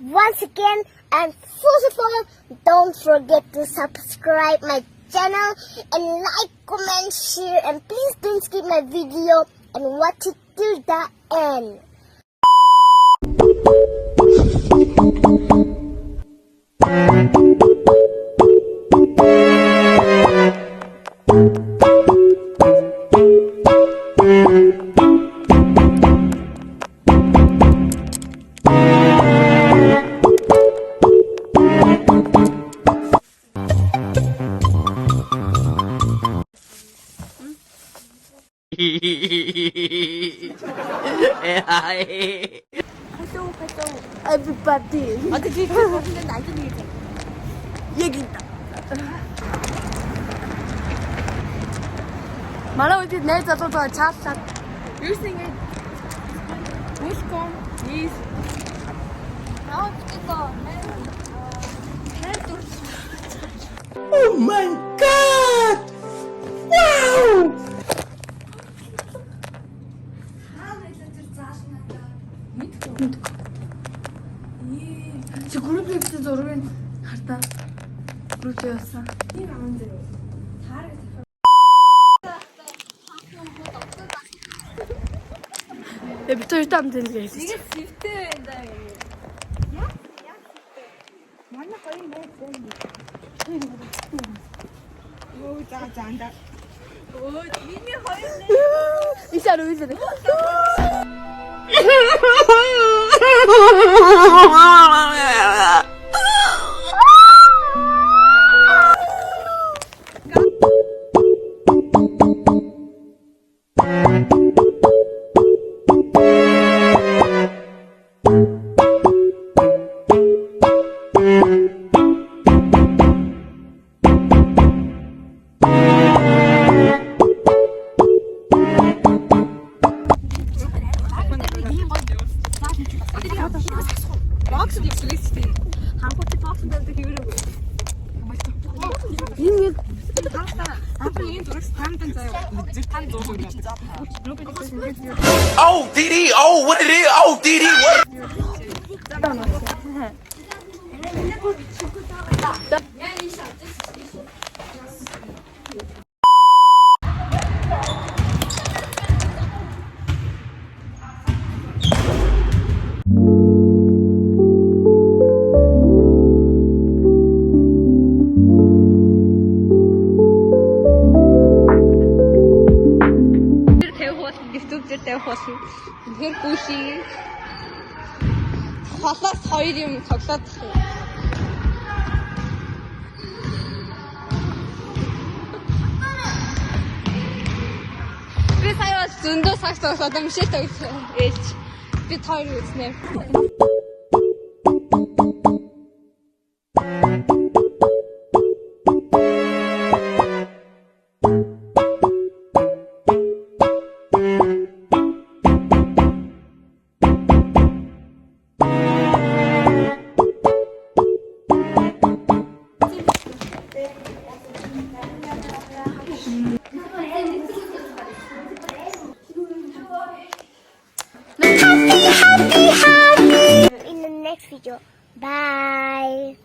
once again, and first of all, don't forget to subscribe my channel and like, comment, share, and please don't skip my video and watch it till the end. Everybody. Ada di sini ada di. Ya kita. Malah udah naik jatuh tuh cacat. You sing it. Which one? Yes. Now kita. Oh my God! Wow! Чи групп хийсэн зургийг хартаа групп явуулсан. Тийм аан дээр. Таарах. Бид там дэлгээ хийсэн. Нэг сэвтэй байна даа. Яа. Манай хоёрын найз байна. Оо заанда. Оо миний хоёр найз. Исаруу. Box of electricity. Хамгаалт box дээр хэвээрээ. Энэ хамгаалт энэ дөрөс тамдан заяа. Тань зураг гэж. Oh, DD. Oh, what it is? Oh, DD. What? Тэр гүшиг холоос хоёр юм цоглоод би сая зөндөө сакс тоглоод мишэл тоглосон. Ээлж би хоёр үзнэ. In the next video. Bye.